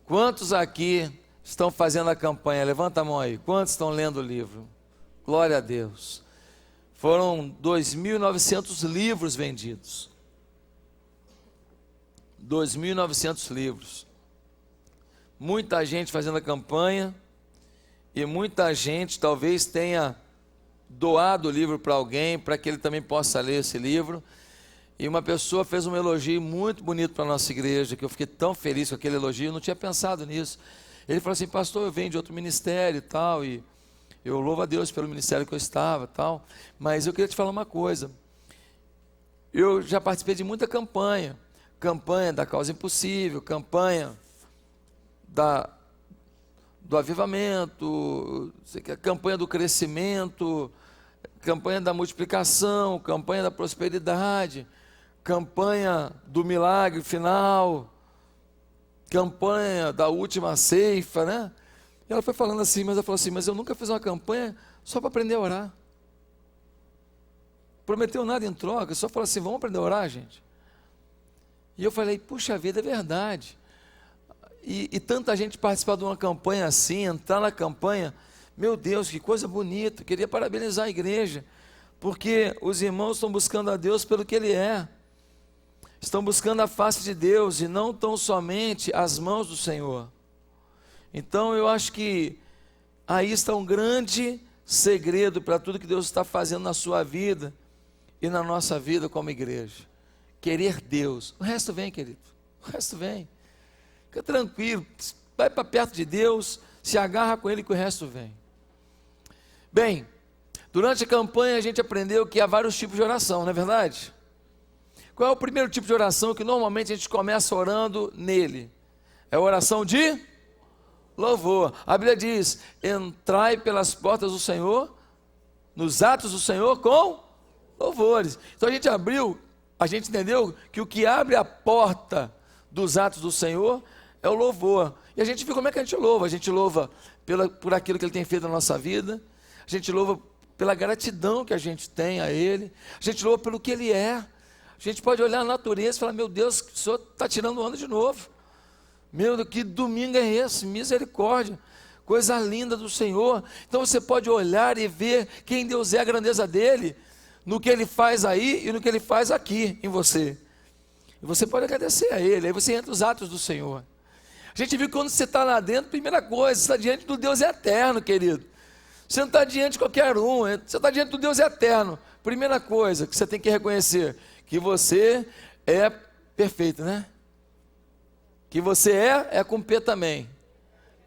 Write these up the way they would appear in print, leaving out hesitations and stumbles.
Quantos aqui estão fazendo a campanha? Levanta a mão aí. Quantos estão lendo o livro? Glória a Deus. Foram 2.900 livros vendidos. 2.900 livros. Muita gente fazendo a campanha e muita gente talvez tenha doado o livro para alguém, para que ele também possa ler esse livro. E uma pessoa fez um elogio muito bonito para a nossa igreja, que eu fiquei tão feliz com aquele elogio, eu não tinha pensado nisso. Ele falou assim: pastor, eu venho de outro ministério e tal, e eu louvo a Deus pelo ministério que eu estava e tal, mas eu queria te falar uma coisa. Eu já participei de muita campanha da Causa Impossível, campanha do avivamento, campanha do crescimento, campanha da multiplicação, campanha da prosperidade, campanha do milagre final, campanha da última ceifa, né? E ela foi falando assim, mas ela falou assim: mas eu nunca fiz uma campanha só para aprender a orar. Prometeu nada em troca, só falou assim: vamos aprender a orar, gente? E eu falei: puxa vida, é verdade. E tanta gente participar de uma campanha assim, entrar na campanha, meu Deus, que coisa bonita. Queria parabenizar a igreja, porque os irmãos estão buscando a Deus pelo que Ele é, estão buscando a face de Deus e não tão somente as mãos do Senhor. Então eu acho que aí está um grande segredo para tudo que Deus está fazendo na sua vida e na nossa vida como igreja. Querer Deus. O resto vem, querido, o resto vem. Fica tranquilo, vai para perto de Deus, se agarra com Ele que o resto vem. Bem, durante a campanha a gente aprendeu que há vários tipos de oração, não é verdade? Qual é o primeiro tipo de oração que normalmente a gente começa orando nele? É a oração de louvor. A Bíblia diz: entrai pelas portas do Senhor, nos atos do Senhor com louvores. Então a gente entendeu que o que abre a porta dos atos do Senhor é o louvor. E a gente viu como é que a gente louva por aquilo que Ele tem feito na nossa vida, a gente louva pela gratidão que a gente tem a Ele, a gente louva pelo que Ele é. A gente pode olhar a natureza e falar: meu Deus, o Senhor está tirando onda de novo. Meu Deus, que domingo é esse? Misericórdia, coisa linda do Senhor. Então você pode olhar e ver quem Deus é, a grandeza dEle, no que Ele faz aí e no que Ele faz aqui em você. E você pode agradecer a Ele, aí você entra nos atos do Senhor. A gente viu que quando você está lá dentro, primeira coisa, você está diante do Deus eterno, querido. Você não está diante de qualquer um, você está diante do Deus eterno. Primeira coisa que você tem que reconhecer: que você é perfeito, né? Que você é com P também,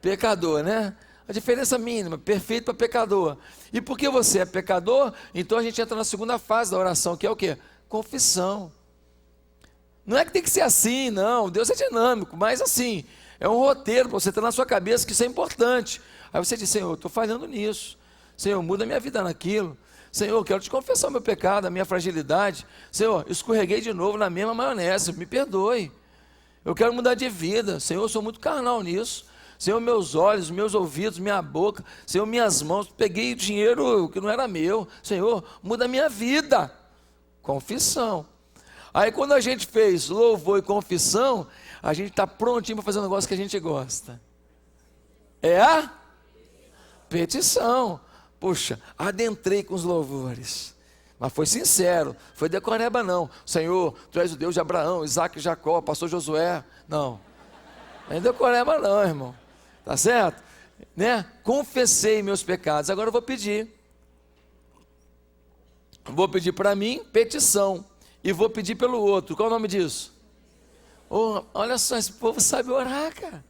pecador, né? A diferença mínima, perfeito para pecador. E porque você é pecador, então a gente entra na segunda fase da oração, que é o quê? Confissão. Não é que tem que ser assim, não, Deus é dinâmico, mas assim, é um roteiro para você ter na sua cabeça que isso é importante. Aí você diz: Senhor, estou falhando nisso, Senhor, muda a minha vida naquilo, Senhor, eu quero te confessar o meu pecado, a minha fragilidade, Senhor, escorreguei de novo na mesma maionese, me perdoe, eu quero mudar de vida, Senhor, eu sou muito carnal nisso, Senhor, meus olhos, meus ouvidos, minha boca, Senhor, minhas mãos, peguei dinheiro que não era meu, Senhor, muda a minha vida. Confissão. Aí quando a gente fez louvor e confissão, a gente está prontinho para fazer um negócio que a gente gosta. É a petição. Puxa, adentrei com os louvores, mas foi sincero, foi decoreba não. Senhor, Tu és o Deus de Abraão, Isaac e Jacó, pastor Josué. Não, não é decoreba não, irmão. Tá certo? Né? Confessei meus pecados, agora eu vou pedir. Vou pedir para mim, petição. E vou pedir pelo outro. Qual é o nome disso? Oh, olha só, esse povo sabe orar, cara.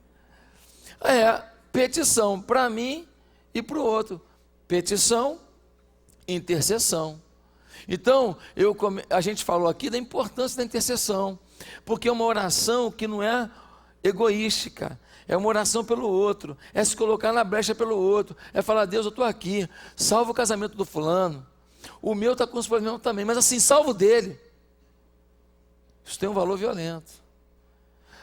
É, petição para mim e para o outro. Petição, intercessão. Então, a gente falou aqui da importância da intercessão, porque é uma oração que não é egoística, é uma oração pelo outro, é se colocar na brecha pelo outro, é falar: Deus, eu estou aqui, salva o casamento do fulano, o meu está com os problemas também, mas assim, salvo o dele. Isso tem um valor violento.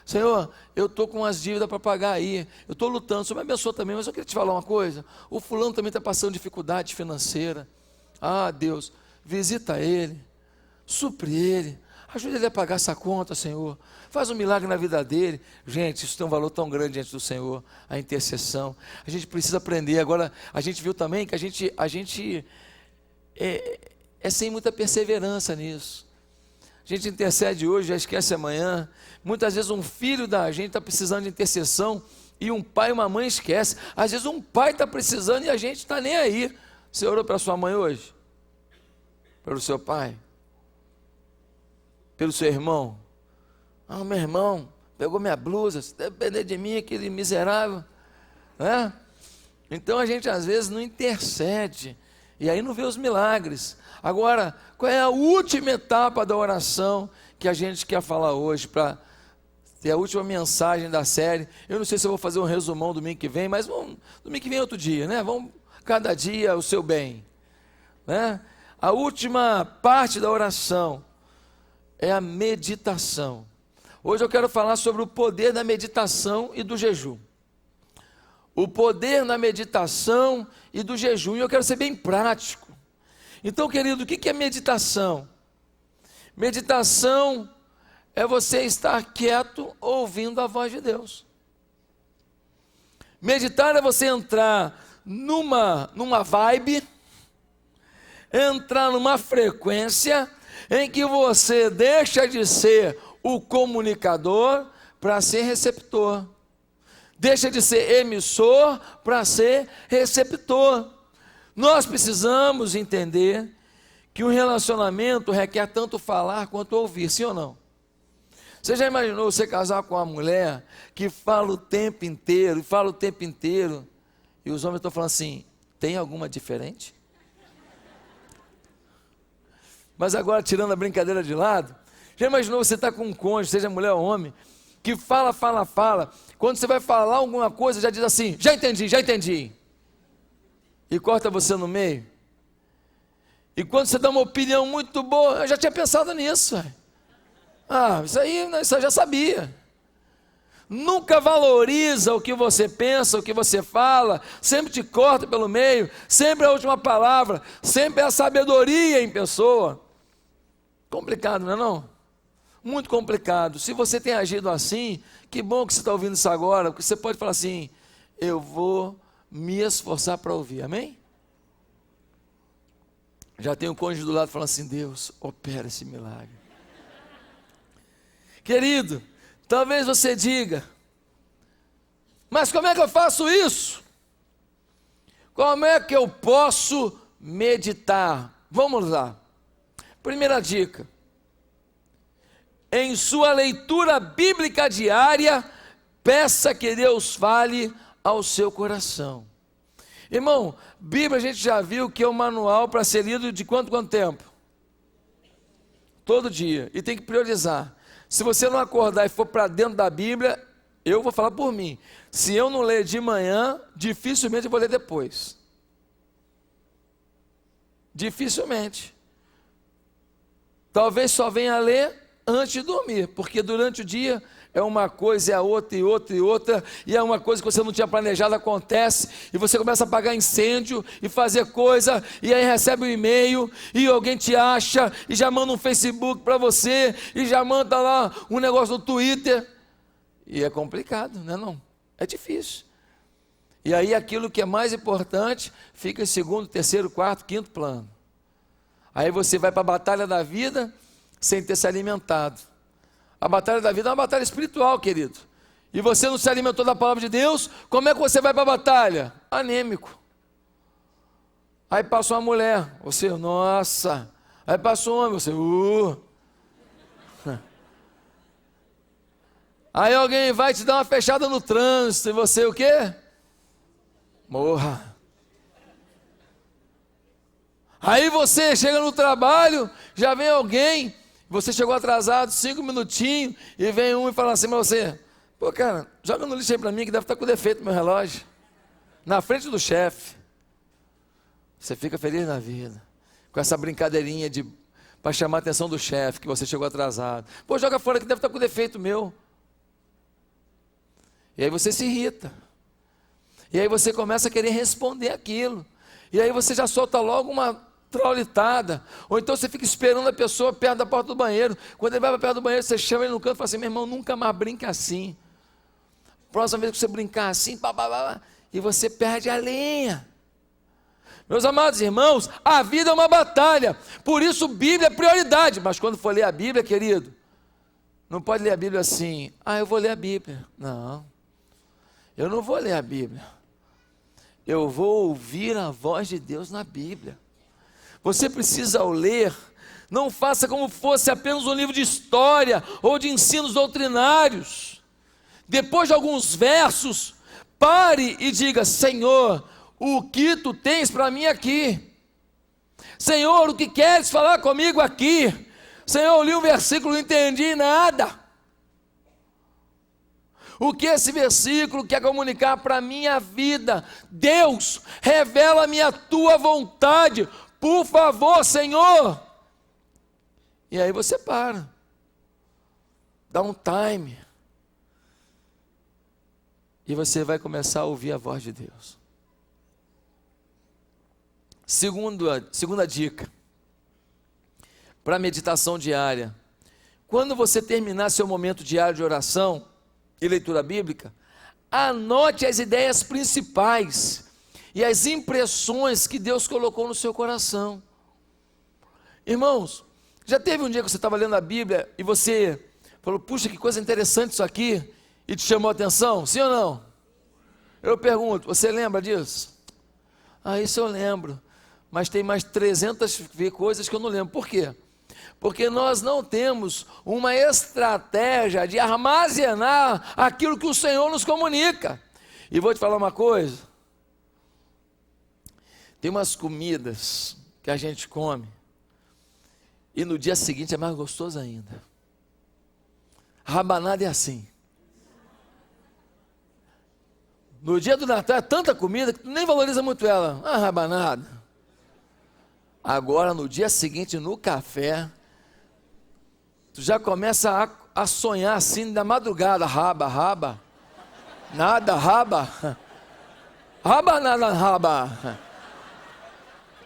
Senhor, eu estou com umas dívidas para pagar aí, eu estou lutando, o Senhor me abençoa também, mas eu queria te falar uma coisa: o fulano também está passando dificuldade financeira. Ah, Deus, visita ele, supre ele, Ajuda ele a pagar essa conta, Senhor. Faz um milagre na vida dele. Gente, isso tem um valor tão grande diante do Senhor, a intercessão. A gente precisa aprender. Agora, a gente viu também que a gente é sem muita perseverança nisso. A gente intercede hoje, já esquece amanhã. Muitas vezes um filho da gente está precisando de intercessão e um pai e uma mãe esquece. Às vezes um pai está precisando e a gente está nem aí. Você orou para sua mãe hoje? Pelo seu pai? Pelo seu irmão? Ah, meu irmão pegou minha blusa, se depender de mim, aquele miserável, né? Então a gente às vezes não intercede, e aí não vê os milagres. Agora, qual é a última etapa da oração que a gente quer falar hoje, para ter a última mensagem da série? Eu não sei se eu vou fazer um resumão domingo que vem, mas domingo que vem é outro dia, né? Vamos cada dia o seu bem, né? A última parte da oração é a meditação. Hoje eu quero falar sobre o poder da meditação e do jejum. O poder na meditação e do jejum. E eu quero ser bem prático. Então, querido, o que é meditação? Meditação é você estar quieto ouvindo a voz de Deus. Meditar é você entrar numa vibe, entrar numa frequência em que você deixa de ser o comunicador para ser receptor. Deixa de ser emissor para ser receptor. Nós precisamos entender que um relacionamento requer tanto falar quanto ouvir, sim ou não? Você já imaginou você casar com uma mulher que fala o tempo inteiro, e os homens estão falando assim, tem alguma diferente? Mas agora, tirando a brincadeira de lado, já imaginou você estar com um cônjuge, seja mulher ou homem, que fala, quando você vai falar alguma coisa, já diz assim, já entendi, e corta você no meio? E quando você dá uma opinião muito boa, eu já tinha pensado nisso, isso aí eu já sabia. Nunca valoriza o que você pensa, o que você fala, sempre te corta pelo meio, sempre a última palavra, sempre a sabedoria em pessoa. Complicado, não é não? Muito complicado. Se você tem agido assim, que bom que você está ouvindo isso agora, porque você pode falar assim, eu vou me esforçar para ouvir, amém? Já tem um cônjuge do lado falando assim, Deus, opera esse milagre. Querido, talvez você diga, mas como é que eu faço isso? Como é que eu posso meditar? Vamos lá. Primeira dica, em sua leitura bíblica diária, peça que Deus fale ao seu coração. Irmão, Bíblia a gente já viu que é um manual para ser lido de quanto tempo? Todo dia, e tem que priorizar. Se você não acordar e for para dentro da Bíblia, eu vou falar por mim, se eu não ler de manhã, dificilmente eu vou ler depois. Dificilmente. Talvez só venha a ler antes de dormir, porque durante o dia é uma coisa, é a outra, e é uma coisa que você não tinha planejado, acontece, e você começa a apagar incêndio, e fazer coisa, e aí recebe um e-mail, e alguém te acha, e já manda um Facebook para você, e já manda lá um negócio no Twitter, e é complicado, não é não? É difícil. E aí aquilo que é mais importante, fica em segundo, terceiro, quarto, quinto plano. Aí você vai para a batalha da vida, sem ter se alimentado. A batalha da vida é uma batalha espiritual, querido. E você não se alimentou da palavra de Deus, como é que você vai para a batalha? Anêmico. Aí passa uma mulher, você, nossa. Aí passa um homem, você, Aí alguém vai te dar uma fechada no trânsito, e você o quê? Morra. Aí você chega no trabalho, já vem alguém, você chegou atrasado 5 minutinhos, e vem um e fala assim para você, pô cara, joga no lixo aí para mim que deve estar com defeito meu relógio, na frente do chefe. Você fica feliz na vida, com essa brincadeirinha para chamar a atenção do chefe, que você chegou atrasado. Pô, joga fora que deve estar com defeito meu. E aí você se irrita, e aí você começa a querer responder aquilo, e aí você já solta logo traulitada. Ou então você fica esperando a pessoa perto da porta do banheiro. Quando ele vai para perto do banheiro, você chama ele no canto e fala assim: meu irmão, nunca mais brinca assim. Próxima vez que você brincar assim, e você perde a linha. Meus amados irmãos, a vida é uma batalha. Por isso Bíblia é prioridade. Mas quando for ler a Bíblia, querido, não pode ler a Bíblia assim: eu vou ler a Bíblia. Não, eu não vou ler a Bíblia. Eu vou ouvir a voz de Deus na Bíblia. Você precisa, ao ler, não faça como fosse apenas um livro de história ou de ensinos doutrinários. Depois de alguns versos, pare e diga: Senhor, o que tu tens para mim aqui? Senhor, o que queres falar comigo aqui? Senhor, eu li um versículo, não entendi nada. O que esse versículo quer comunicar para a minha vida? Deus, revela-me a tua vontade, por favor, Senhor. E aí você para, dá um time, e você vai começar a ouvir a voz de Deus. Segunda dica, para a meditação diária: quando você terminar seu momento diário de oração e leitura bíblica, anote as ideias principais e as impressões que Deus colocou no seu coração. Irmãos, já teve um dia que você estava lendo a Bíblia e você falou: puxa, que coisa interessante isso aqui, e te chamou a atenção? Sim ou não? Eu pergunto: você lembra disso? Isso eu lembro, mas tem mais 300 coisas que eu não lembro. Por quê? Porque nós não temos uma estratégia de armazenar aquilo que o Senhor nos comunica. E vou te falar uma coisa: tem umas comidas que a gente come e no dia seguinte é mais gostoso ainda. Rabanada é assim. No dia do Natal é tanta comida que tu nem valoriza muito ela. Rabanada. Agora no dia seguinte, no café, tu já começa a sonhar assim da madrugada: raba, nada, raba, nada, raba.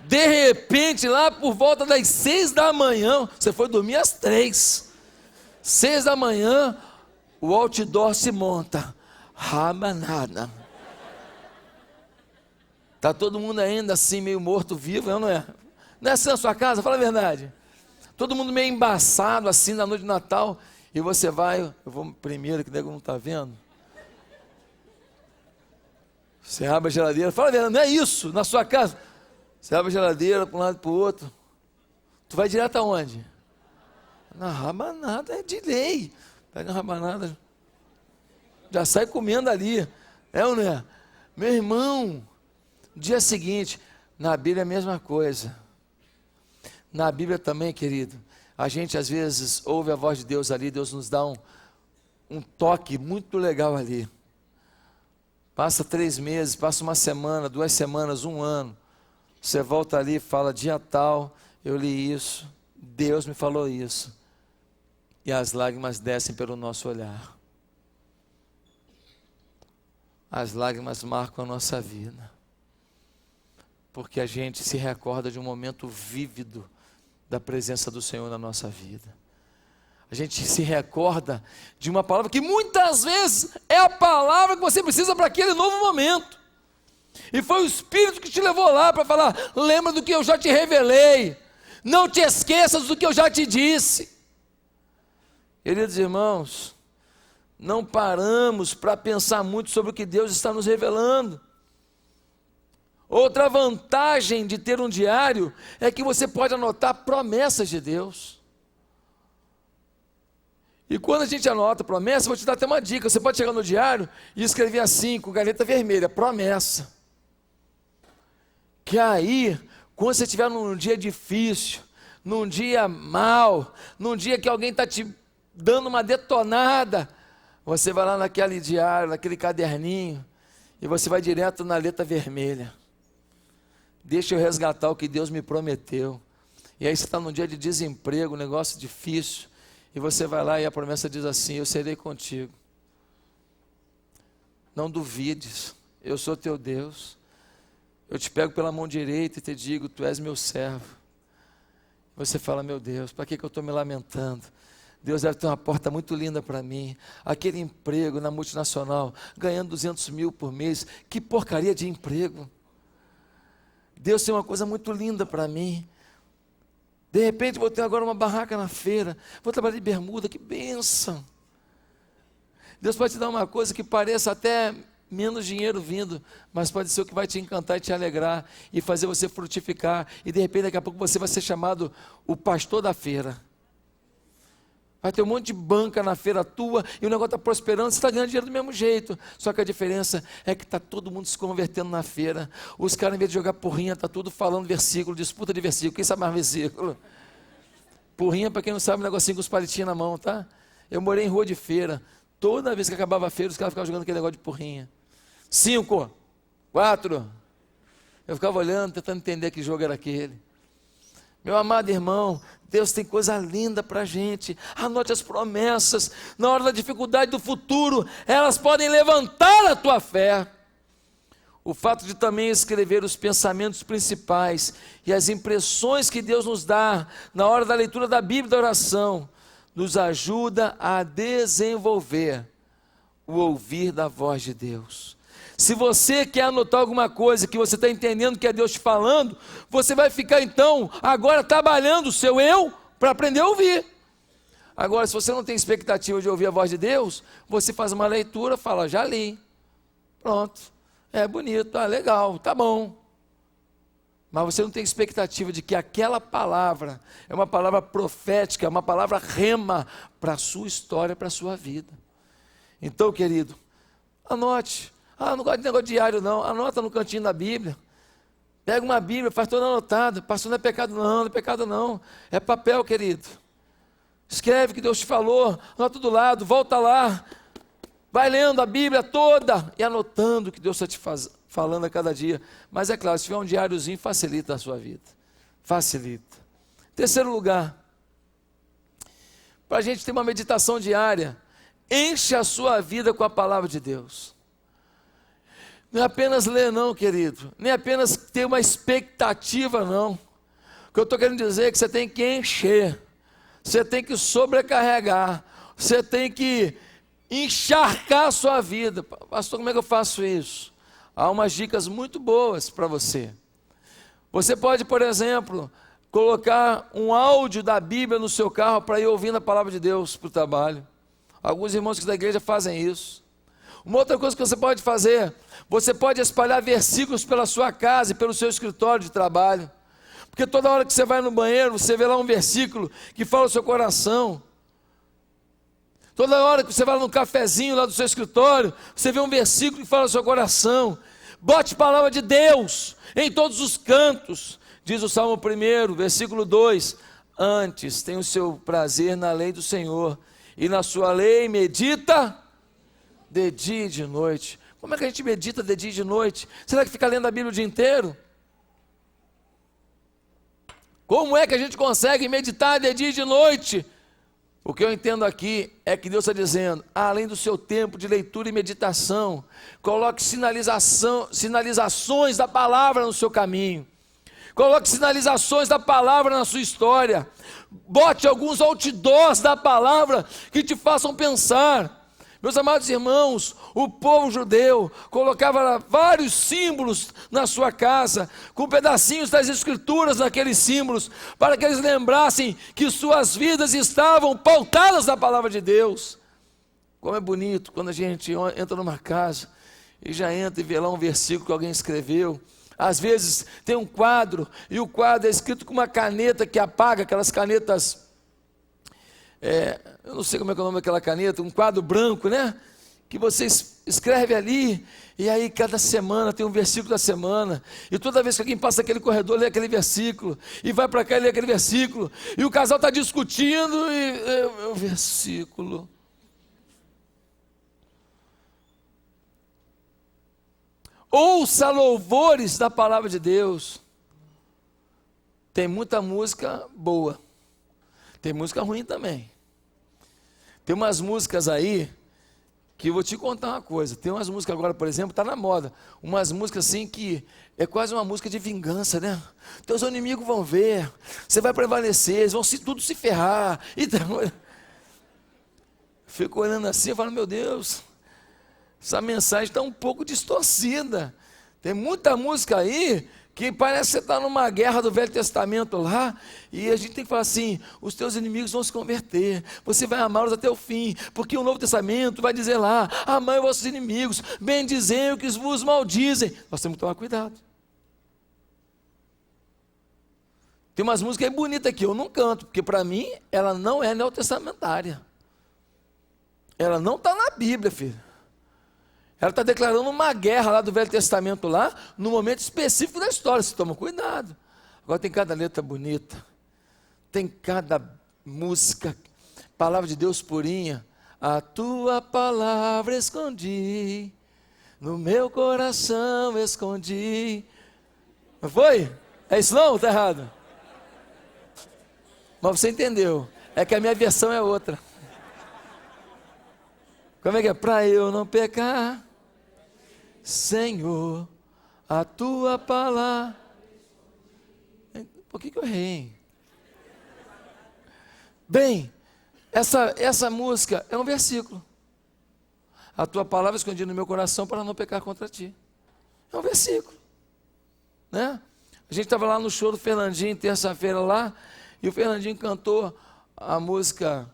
De repente, lá por volta das 6 da manhã, você foi dormir às 3, 6 da manhã, o outdoor se monta: raba, nada. Está todo mundo ainda assim meio morto-vivo, não é? Não é assim na sua casa? Fala a verdade. Todo mundo meio embaçado assim na noite de Natal, e você vai: eu vou primeiro que o nego não está vendo. Você abre a geladeira, fala a verdade, não é isso na sua casa? Você abre a geladeira para um lado e para o outro, tu vai direto aonde? Na rabanada, é de lei. Pega a rabanada, já sai comendo ali, é ou não é? Meu irmão, dia seguinte, na Bíblia é a mesma coisa. Na Bíblia também, querido, a gente às vezes ouve a voz de Deus ali, Deus nos dá um toque muito legal ali. Passa 3 meses, passa uma semana, 2 semanas, 1 ano, você volta ali e fala: dia tal, eu li isso, Deus me falou isso, e as lágrimas descem pelo nosso olhar. As lágrimas marcam a nossa vida, porque a gente se recorda de um momento vívido da presença do Senhor na nossa vida. A gente se recorda de uma palavra que muitas vezes é a palavra que você precisa para aquele novo momento. E foi o Espírito que te levou lá para falar: lembra do que eu já te revelei, não te esqueças do que eu já te disse. Queridos irmãos, não paramos para pensar muito sobre o que Deus está nos revelando. Outra vantagem de ter um diário é que você pode anotar promessas de Deus. E quando a gente anota promessa, vou te dar até uma dica: você pode chegar no diário e escrever assim, com caneta vermelha: promessa. Que aí, quando você estiver num dia difícil, num dia mal, num dia que alguém está te dando uma detonada, você vai lá naquele diário, naquele caderninho, e você vai direto na letra vermelha: deixa eu resgatar o que Deus me prometeu. E aí você está num dia de desemprego, um negócio difícil, e você vai lá e a promessa diz assim: eu serei contigo. Não duvides, eu sou teu Deus. eu te pego pela mão direita e te digo, tu és meu servo. Você fala, meu Deus, para que eu estou me lamentando? Deus deve ter uma porta muito linda para mim. Aquele emprego na multinacional, ganhando 200 mil por mês, que porcaria de emprego. Deus tem uma coisa muito linda para mim. De repente vou ter agora uma barraca na feira, vou trabalhar de bermuda, que bênção. Deus pode te dar uma coisa que pareça até menos dinheiro vindo, mas pode ser o que vai te encantar e te alegrar, e fazer você frutificar, e de repente daqui a pouco você vai ser chamado o pastor da feira. Vai ter um monte de banca na feira tua, e o negócio está prosperando, você está ganhando dinheiro do mesmo jeito, só que a diferença é que está todo mundo se convertendo na feira. Os caras, em vez de jogar porrinha, está tudo falando versículo, disputa de versículo. Quem sabe mais versículo? Porrinha, para quem não sabe, um negocinho com os palitinhos na mão, tá? Eu morei em rua de feira, toda vez que acabava a feira, os caras ficavam jogando aquele negócio de porrinha. 5, 4, eu ficava olhando, tentando entender que jogo era aquele. Meu amado irmão, Deus tem coisa linda para a gente. Anote as promessas. Na hora da dificuldade do futuro, elas podem levantar a tua fé. O fato de também escrever os pensamentos principais e as impressões que Deus nos dá na hora da leitura da Bíblia e da oração, nos ajuda a desenvolver o ouvir da voz de Deus. Se você quer anotar alguma coisa que você está entendendo que é Deus te falando, você vai ficar então agora trabalhando o seu eu para aprender a ouvir. Agora, se você não tem expectativa de ouvir a voz de Deus, você faz uma leitura, fala, já li, pronto, é bonito, legal, tá bom. Mas você não tem expectativa de que aquela palavra é uma palavra profética, é uma palavra rema para a sua história, para a sua vida. Então, querido, anote. Não gosto de negócio diário não, anota no cantinho da Bíblia. Pega uma Bíblia, faz toda anotada. Pastor, não é pecado não, não é pecado não. É papel, querido. Escreve o que Deus te falou, anota do lado, volta lá. Vai lendo a Bíblia toda e anotando o que Deus está te falando a cada dia. Mas é claro, se tiver um diáriozinho, facilita a sua vida. Facilita. Terceiro lugar, para a gente ter uma meditação diária, enche a sua vida com a palavra de Deus. Não é apenas ler não, querido, nem apenas ter uma expectativa não. O que eu estou querendo dizer é que você tem que encher, você tem que sobrecarregar, você tem que encharcar a sua vida. Pastor, como é que eu faço isso? Há umas dicas muito boas para você. Você pode, por exemplo, colocar um áudio da Bíblia no seu carro para ir ouvindo a palavra de Deus para o trabalho. Alguns irmãos da igreja fazem isso. Uma outra coisa que você pode fazer, você pode espalhar versículos pela sua casa e pelo seu escritório de trabalho. Porque toda hora que você vai no banheiro, você vê lá um versículo que fala o seu coração. Toda hora que você vai no cafezinho lá do seu escritório, você vê um versículo que fala o seu coração. Bote palavra de Deus em todos os cantos. Diz o Salmo 1, versículo 2. Antes tem o seu prazer na lei do Senhor, e na sua lei medita de dia e de noite. Como é que a gente medita de dia e de noite? Será que fica lendo a Bíblia o dia inteiro? Como é que a gente consegue meditar de dia e de noite? O que eu entendo aqui é que Deus está dizendo, além do seu tempo de leitura e meditação, coloque sinalizações da palavra no seu caminho. Coloque sinalizações da palavra na sua história. Bote alguns outdoors da palavra que te façam pensar. Meus amados irmãos, o povo judeu colocava vários símbolos na sua casa, com pedacinhos das escrituras naqueles símbolos, para que eles lembrassem que suas vidas estavam pautadas na palavra de Deus. Como é bonito quando a gente entra numa casa e já entra e vê lá um versículo que alguém escreveu. Às vezes tem um quadro, e o quadro é escrito com uma caneta que apaga, aquelas canetas... eu não sei como é que é o nome daquela caneta, um quadro branco, né? Que você escreve ali, e aí cada semana tem um versículo da semana, e toda vez que alguém passa aquele corredor, lê aquele versículo, e vai para cá e lê aquele versículo, e o casal está discutindo, e o versículo. Ouça louvores da palavra de Deus. Tem muita música boa, tem música ruim também. Tem umas músicas aí que eu vou te contar uma coisa. Tem umas músicas agora, por exemplo, está na moda. Umas músicas assim que é quase uma música de vingança, né? Teus inimigos vão ver, você vai prevalecer, eles vão tudo se ferrar. Então, fico olhando assim e falo, meu Deus, essa mensagem está um pouco distorcida. Tem muita música aí que parece que você está numa guerra do Velho Testamento lá, e a gente tem que falar assim, os teus inimigos vão se converter, você vai amá-los até o fim, porque o Novo Testamento vai dizer lá, amai os vossos inimigos, bendizei os que vos maldizem. Nós temos que tomar cuidado. Tem umas músicas aí bonitas que eu não canto, porque para mim ela não é neotestamentária. Ela não está na Bíblia, filho. Ela está declarando uma guerra lá do Velho Testamento lá, no momento específico da história. Você toma cuidado. Agora tem cada letra bonita, tem cada música, palavra de Deus purinha. A tua palavra escondi, no meu coração escondi. Não foi? É isso não? Está errado? Mas você entendeu. É que a minha versão é outra. Como é que é? Para eu não pecar, Senhor, a tua palavra. Por que eu errei? Bem, essa música é um versículo. A tua palavra escondida no meu coração para não pecar contra ti. É um versículo, né? A gente estava lá no show do Fernandinho, terça-feira lá, e o Fernandinho cantou a música,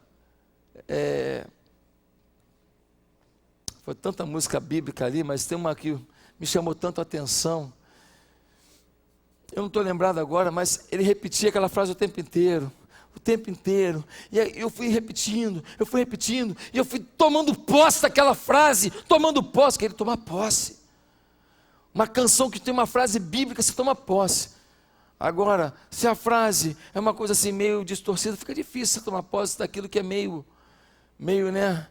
foi tanta música bíblica ali, mas tem uma que me chamou tanto a atenção. Eu não estou lembrado agora, mas ele repetia aquela frase o tempo inteiro. E aí eu fui repetindo, e eu fui tomando posse daquela frase, queria tomar posse. Uma canção que tem uma frase bíblica, você toma posse. Agora, se a frase é uma coisa assim meio distorcida, fica difícil você tomar posse daquilo que é meio né,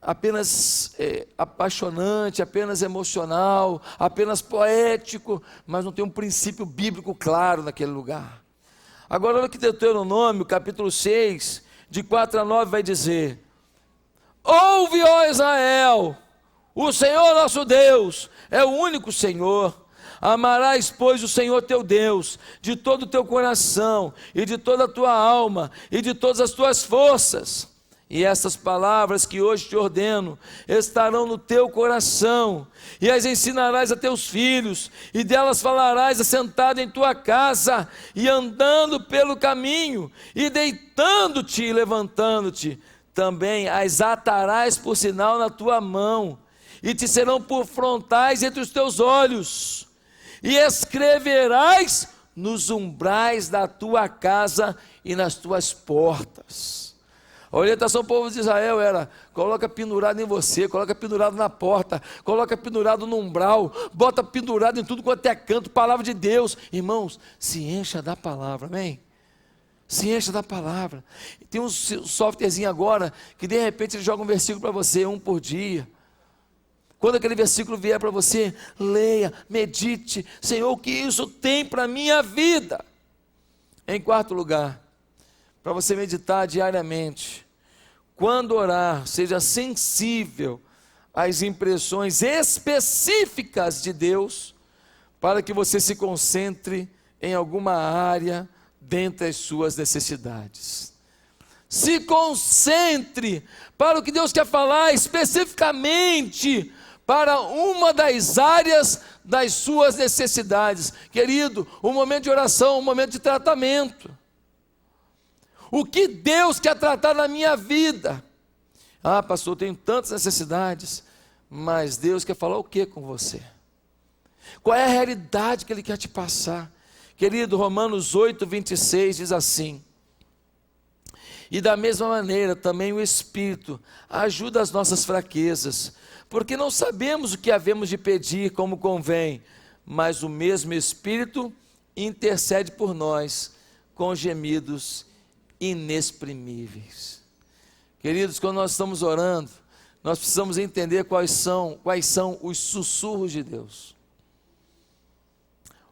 apenas apaixonante, apenas emocional, apenas poético, mas não tem um princípio bíblico claro naquele lugar. Agora olha que Deuteronômio, capítulo 6, de 4 a 9 vai dizer: ouve, ó Israel, o Senhor nosso Deus é o único Senhor. Amarás, pois, o Senhor teu Deus de todo o teu coração e de toda a tua alma e de todas as tuas forças. E essas palavras que hoje te ordeno estarão no teu coração, e as ensinarás a teus filhos, e delas falarás assentado em tua casa, e andando pelo caminho, e deitando-te e levantando-te. Também as atarás por sinal na tua mão, e te serão por frontais entre os teus olhos, e escreverás nos umbrais da tua casa e nas tuas portas. A orientação do povo de Israel era: coloca pendurado em você, coloca pendurado na porta, coloca pendurado no umbral, bota pendurado em tudo quanto é canto, palavra de Deus. Irmãos, se encha da palavra, amém? Se encha da palavra. Tem um softwarezinho agora que de repente ele joga um versículo para você, um por dia. Quando aquele versículo vier para você, leia, medite: Senhor, o que isso tem para a minha vida? Em quarto lugar, para você meditar diariamente, quando orar, seja sensível às impressões específicas de Deus, para que você se concentre em alguma área dentre as suas necessidades. Se concentre para o que Deus quer falar especificamente para uma das áreas das suas necessidades. Querido, um momento de oração, um momento de tratamento. O que Deus quer tratar na minha vida? Ah, pastor, eu tenho tantas necessidades, mas Deus quer falar o que com você? Qual é a realidade que Ele quer te passar? Querido, Romanos 8, 26 diz assim: e da mesma maneira também o Espírito ajuda as nossas fraquezas, porque não sabemos o que havemos de pedir como convém, mas o mesmo Espírito intercede por nós com gemidos inexprimíveis. Queridos, quando nós estamos orando, nós precisamos entender quais são os sussurros de Deus.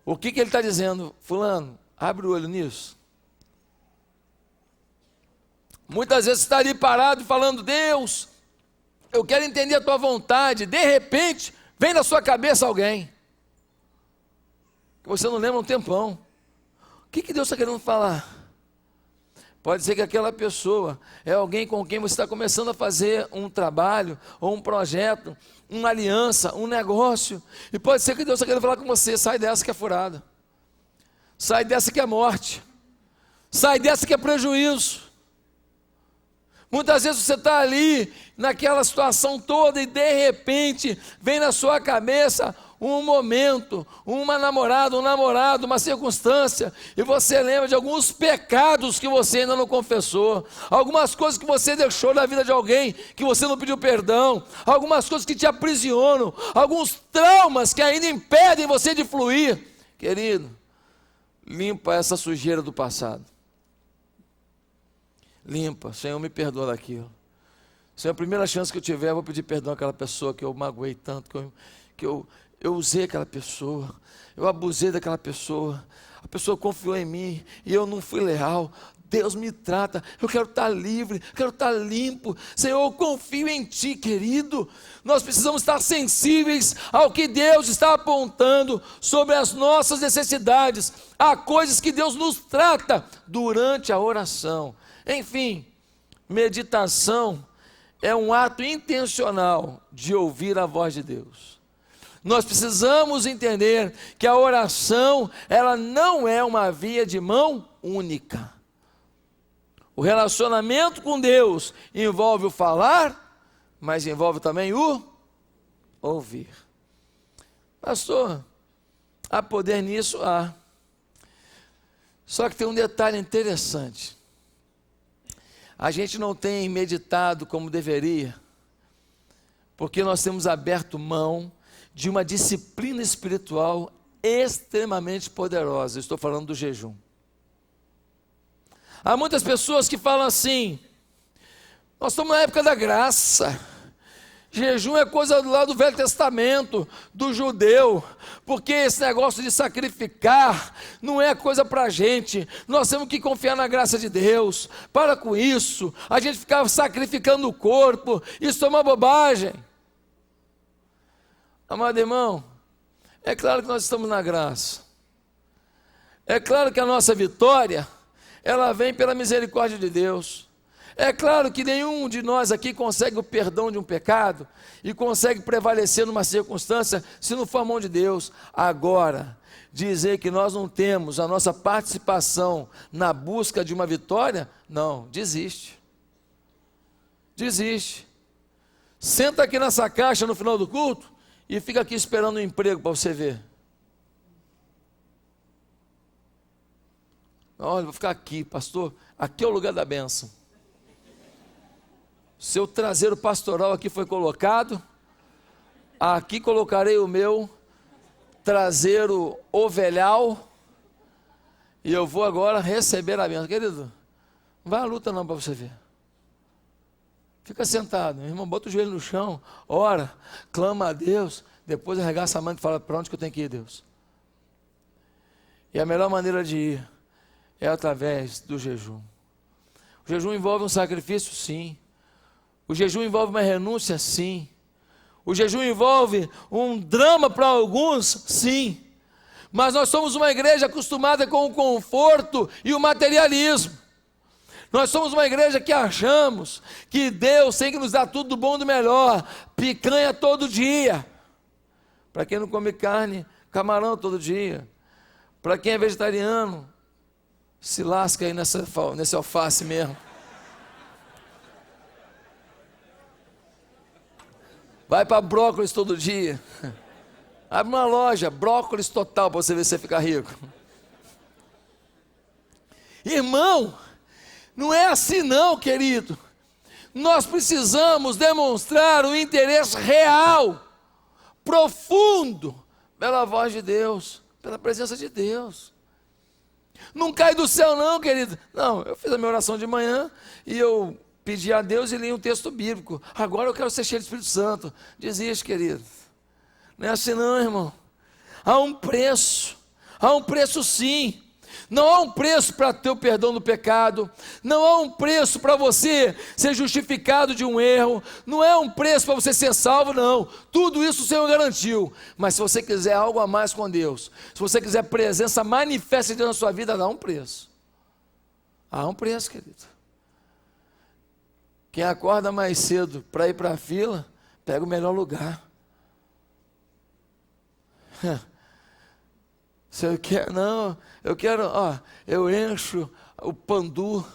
O que Ele está dizendo? Fulano, abre o olho nisso. Muitas vezes você está ali parado falando: Deus, eu quero entender a tua vontade. De repente, vem na sua cabeça alguém que você não lembra um tempão. O que Deus está querendo falar? Pode ser que aquela pessoa é alguém com quem você está começando a fazer um trabalho, ou um projeto, uma aliança, um negócio. E pode ser que Deus está querendo falar com você: sai dessa que é furada, sai dessa que é morte, sai dessa que é prejuízo. Muitas vezes você está ali, naquela situação toda, e de repente vem na sua cabeça um momento, uma namorada, um namorado, uma circunstância, e você lembra de alguns pecados que você ainda não confessou, algumas coisas que você deixou na vida de alguém que você não pediu perdão, algumas coisas que te aprisionam, alguns traumas que ainda impedem você de fluir. Querido, limpa essa sujeira do passado. Limpa. Senhor, me perdoa daquilo. Senhor, a primeira chance que eu tiver, eu vou pedir perdão àquela pessoa que eu magoei tanto, que eu usei aquela pessoa, eu abusei daquela pessoa, a pessoa confiou em mim e eu não fui leal. Deus me trata, eu quero estar livre, eu quero estar limpo. Senhor, eu confio em Ti, querido. Nós precisamos estar sensíveis ao que Deus está apontando sobre as nossas necessidades. Há coisas que Deus nos trata durante a oração. Enfim, meditação é um ato intencional de ouvir a voz de Deus. Nós precisamos entender que a oração, ela não é uma via de mão única. O relacionamento com Deus envolve o falar, mas envolve também o ouvir. Pastor, há poder nisso? Há. Só que tem um detalhe interessante. A gente não tem meditado como deveria, porque nós temos aberto mão de uma disciplina espiritual extremamente poderosa. Estou falando do jejum. Há muitas pessoas que falam assim: nós estamos na época da graça, jejum é coisa lá do Velho Testamento, do judeu, porque esse negócio de sacrificar não é coisa para a gente, nós temos que confiar na graça de Deus. Para com isso, a gente ficava sacrificando o corpo, isso é uma bobagem. Amado irmão, é claro que nós estamos na graça, é claro que a nossa vitória, ela vem pela misericórdia de Deus. É claro que nenhum de nós aqui consegue o perdão de um pecado e consegue prevalecer numa circunstância se não for a mão de Deus. Agora, dizer que nós não temos a nossa participação na busca de uma vitória, não, desiste. Desiste. Senta aqui nessa caixa no final do culto e fica aqui esperando um emprego para você ver. Olha, vou ficar aqui, pastor, aqui é o lugar da bênção. Seu traseiro pastoral aqui foi colocado, aqui colocarei o meu traseiro ovelhal, e eu vou agora receber a bênção. Querido, não vai à luta não para você ver. Fica sentado, meu irmão, bota o joelho no chão, ora, clama a Deus, depois arregaça a mão e fala: para onde que eu tenho que ir, Deus? E a melhor maneira de ir é através do jejum. O jejum envolve um sacrifício, sim. O jejum envolve uma renúncia, sim. O jejum envolve um drama para alguns, sim. Mas nós somos uma igreja acostumada com o conforto e o materialismo. Nós somos uma igreja que achamos que Deus tem que nos dar tudo do bom e do melhor. Picanha todo dia. Para quem não come carne, camarão todo dia. Para quem é vegetariano, se lasca aí nesse alface mesmo. Vai para brócolis todo dia. Abre uma loja, brócolis total, para você ver se você fica rico. Irmão, não é assim não, querido. Nós precisamos demonstrar um interesse real, profundo, pela voz de Deus, pela presença de Deus. Não cai do céu não, querido. Não, eu fiz a minha oração de manhã e eu pedi a Deus e li um texto bíblico. Agora eu quero ser cheio do Espírito Santo. Desiste, querido. Não é assim não, irmão. Há um preço sim. Não há um preço para ter o perdão do pecado, não há um preço para você ser justificado de um erro, não é um preço para você ser salvo, não. Tudo isso o Senhor garantiu. Mas se você quiser algo a mais com Deus, se você quiser presença manifesta de Deus na sua vida, dá um preço. Há um preço, querido. Quem acorda mais cedo para ir para a fila, pega o melhor lugar. Se eu quero, não, eu quero, eu encho o pandu,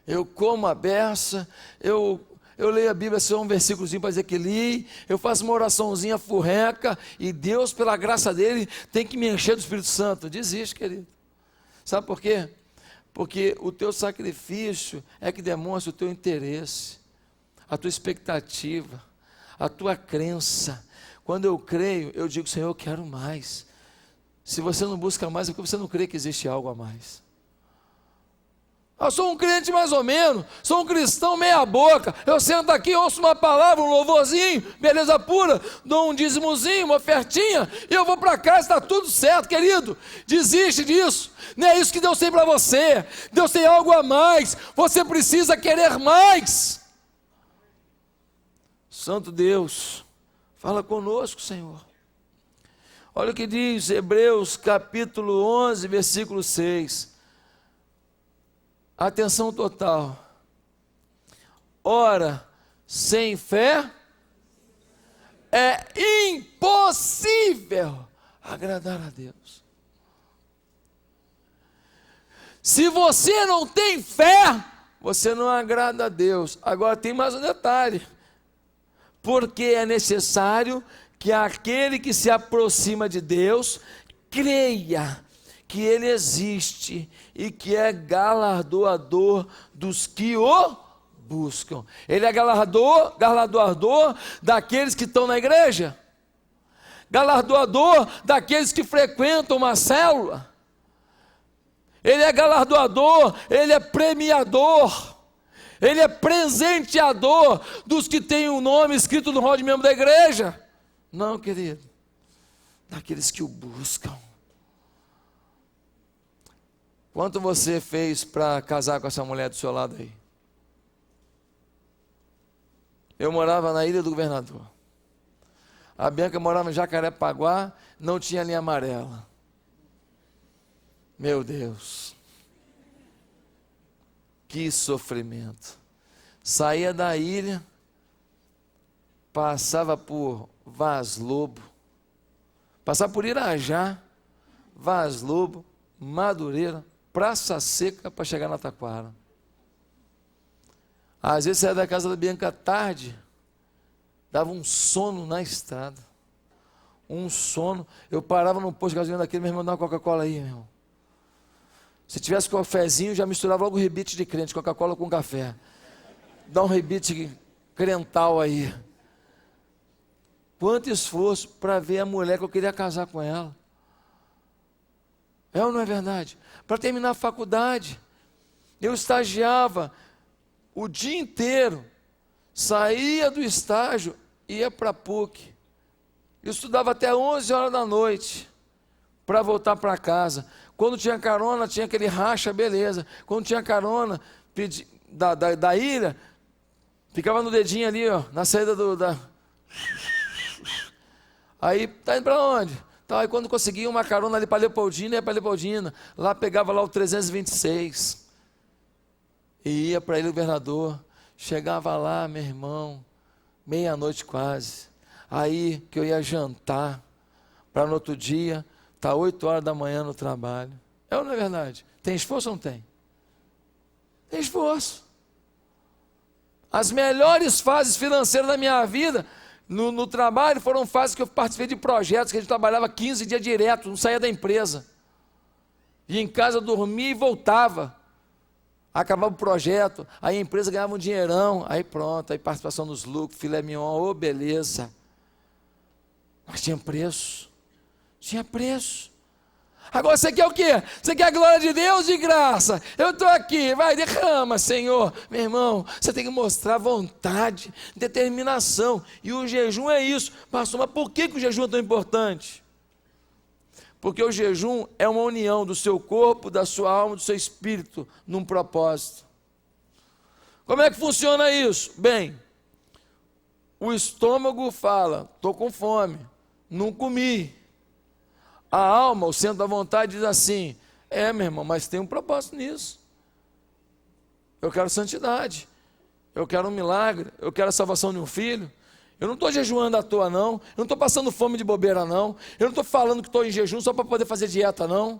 eu como a beça, eu leio a Bíblia, só um versículozinho para dizer que li, eu faço uma oraçãozinha furreca, e Deus, pela graça dele, tem que me encher do Espírito Santo. Desiste, querido. Sabe por quê? Porque o teu sacrifício é que demonstra o teu interesse, a tua expectativa, a tua crença. Quando eu creio, eu digo, Senhor, eu quero mais. Se você não busca mais, é porque você não crê que existe algo a mais. Eu sou um crente mais ou menos, sou um cristão meia boca, eu sento aqui, ouço uma palavra, um louvorzinho, beleza pura, dou um dízimozinho, uma ofertinha, e eu vou para casa, está tudo certo, querido. Desiste disso, não é isso que Deus tem para você. Deus tem algo a mais, você precisa querer mais. Santo Deus, fala conosco, Senhor. Olha o que diz Hebreus capítulo 11, versículo 6. Atenção total. Ora, sem fé é impossível agradar a Deus. Se você não tem fé, você não agrada a Deus. Agora tem mais um detalhe. Porque é necessário que aquele que se aproxima de Deus creia que Ele existe e que é galardoador dos que o buscam. Ele é galardoador daqueles que estão na igreja, galardoador daqueles que frequentam uma célula. Ele é galardoador, Ele é premiador, Ele é presenteador dos que têm o nome escrito no rol de membro da igreja. Não, querido, daqueles que o buscam. Quanto você fez para casar com essa mulher do seu lado aí? Eu morava na Ilha do Governador. A Bianca morava em Jacarepaguá, não tinha linha amarela. Meu Deus, que sofrimento. Saía da ilha, passava por Vaz Lobo, passava por Irajá, Vaz Lobo, Madureira, Praça Seca para chegar na Taquara. Às vezes saía da casa da Bianca tarde, dava um sono na estrada, um sono. Eu parava num posto de gasolina daquele, meu irmão, dá uma Coca-Cola aí, meu irmão. Se tivesse cafezinho, já misturava logo o rebite de crente, Coca-Cola com café. Dá um rebite crental aí. Quanto esforço para ver a mulher que eu queria casar com ela. É ou não é verdade? Para terminar a faculdade, eu estagiava o dia inteiro, saía do estágio, ia para a PUC. Eu estudava até 11 horas da noite, para voltar para casa. Quando tinha carona, tinha aquele racha, beleza. Quando tinha carona, da ilha, ficava no dedinho ali, ó, na saída Aí, tá indo para onde? Tá, aí quando conseguia uma carona ali para Leopoldina, ia para Leopoldina. Lá pegava lá o 326. E ia para Ilha do Governador. Chegava lá, meu irmão, meia-noite quase. Aí que eu ia jantar, para no outro dia, tá 8 horas da manhã no trabalho. É ou não é verdade? Tem esforço ou não tem? Tem esforço. As melhores fases financeiras da minha vida, no trabalho, foram fases que eu participei de projetos, que a gente trabalhava 15 dias direto, não saía da empresa. Ia em casa, dormia e voltava. Acabava o projeto, aí a empresa ganhava um dinheirão, aí pronto, aí participação nos lucros, filé mignon, beleza. Mas tinha preço. Tinha preço. Agora você quer o quê? Você quer a glória de Deus de graça? Eu estou aqui, vai, derrama, Senhor. Meu irmão, você tem que mostrar vontade, determinação. E o jejum é isso. Pastor, mas por que o jejum é tão importante? Porque o jejum é uma união do seu corpo, da sua alma, do seu espírito, num propósito. Como é que funciona isso? Bem, o estômago fala, estou com fome, não comi. A alma, o centro da vontade, diz assim, meu irmão, mas tem um propósito nisso. Eu quero santidade, eu quero um milagre, eu quero a salvação de um filho. Eu não estou jejuando à toa, não. Eu não estou passando fome de bobeira, não. Eu não estou falando que estou em jejum só para poder fazer dieta, não.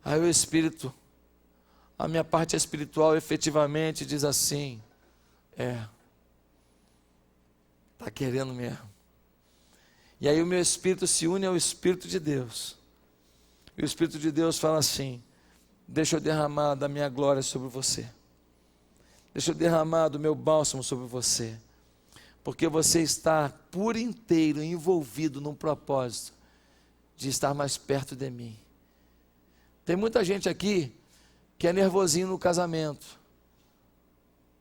Aí o Espírito, a minha parte espiritual efetivamente diz assim, está querendo mesmo. E aí o meu Espírito se une ao Espírito de Deus. E o Espírito de Deus fala assim, deixa eu derramar da minha glória sobre você. Deixa eu derramar do meu bálsamo sobre você. Porque você está por inteiro envolvido num propósito de estar mais perto de mim. Tem muita gente aqui que é nervosinho no casamento.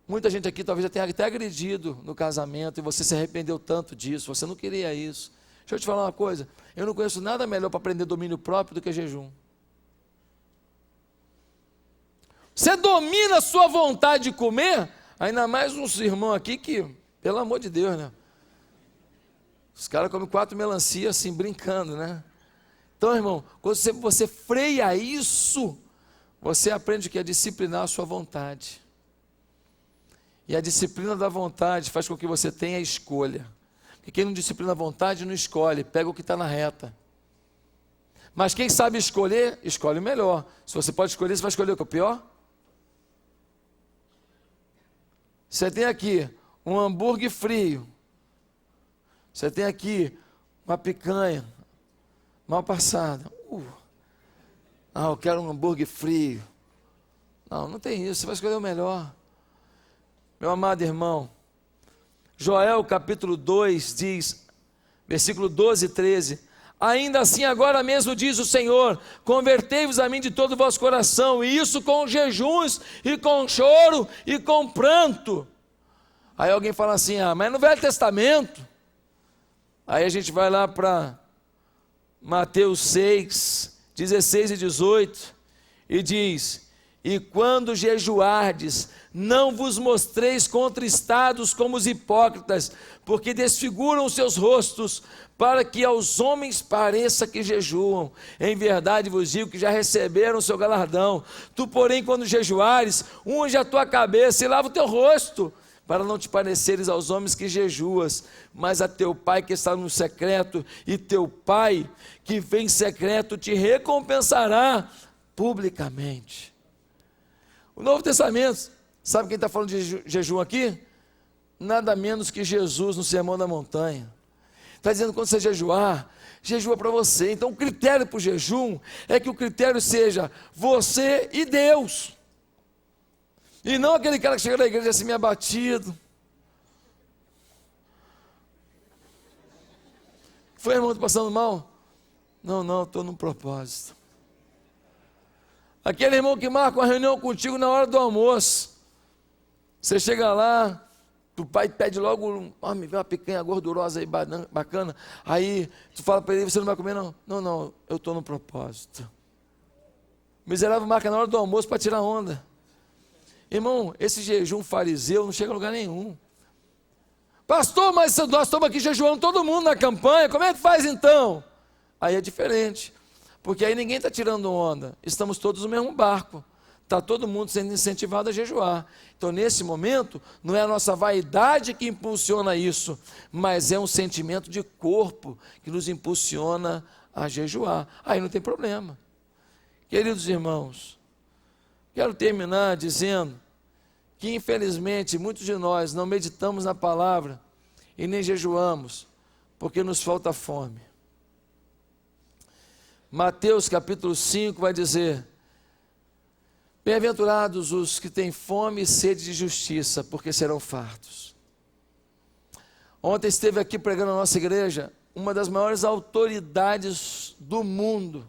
Muita gente aqui talvez já tenha até agredido no casamento e você se arrependeu tanto disso, você não queria isso. Deixa eu te falar uma coisa, eu não conheço nada melhor para aprender domínio próprio do que jejum. Você domina a sua vontade de comer, ainda mais uns irmãos aqui que... Pelo amor de Deus, né? Os caras comem 4 melancias assim, brincando, né? Então, irmão, quando você freia isso, você aprende que é disciplinar a sua vontade. E a disciplina da vontade faz com que você tenha escolha. Porque quem não disciplina a vontade não escolhe, pega o que está na reta. Mas quem sabe escolher, escolhe o melhor. Se você pode escolher, você vai escolher o que é o pior? Você tem aqui um hambúrguer frio. Você tem aqui uma picanha mal passada. Eu quero um hambúrguer frio. Não tem isso, você vai escolher o melhor. Meu amado irmão, Joel capítulo 2 diz, versículo 12 e 13, ainda assim agora mesmo diz o Senhor, convertei-vos a mim de todo o vosso coração, e isso com jejuns, e com choro, e com pranto. Aí alguém fala assim, mas no Velho Testamento, aí a gente vai lá para Mateus 6, 16 e 18, e diz, e quando jejuardes, não vos mostreis contristados como os hipócritas, porque desfiguram os seus rostos, para que aos homens pareça que jejuam. Em verdade vos digo que já receberam o seu galardão. Tu, porém, quando jejuares, unge a tua cabeça e lava o teu rosto, para não te pareceres aos homens que jejuas, mas a teu Pai que está no secreto, e teu Pai que vem em secreto te recompensará publicamente. O Novo Testamento, sabe quem está falando de jejum aqui? Nada menos que Jesus no Sermão da Montanha. Está dizendo que quando você jejuar, jejua para você. Então o critério para o jejum é que o critério seja você e Deus. E não aquele cara que chega na igreja assim meio abatido. Foi, irmão, estou passando mal? Não, estou num propósito. Aquele irmão que marca uma reunião contigo na hora do almoço. Você chega lá, o pai pede logo, me vê uma picanha gordurosa aí, bacana. Aí tu fala para ele, você não vai comer não? Não, eu estou no propósito. O miserável marca na hora do almoço para tirar onda. Irmão, esse jejum fariseu não chega a lugar nenhum. Pastor, mas nós estamos aqui jejuando todo mundo na campanha, como é que faz então? Aí é diferente, porque aí ninguém está tirando onda, estamos todos no mesmo barco, está todo mundo sendo incentivado a jejuar. Então nesse momento, não é a nossa vaidade que impulsiona isso, mas é um sentimento de corpo que nos impulsiona a jejuar, aí não tem problema. Queridos irmãos, quero terminar dizendo que infelizmente muitos de nós não meditamos na palavra e nem jejuamos, porque nos falta fome. Mateus capítulo 5 vai dizer, bem-aventurados os que têm fome e sede de justiça, porque serão fartos. Ontem esteve aqui pregando na nossa igreja, uma das maiores autoridades do mundo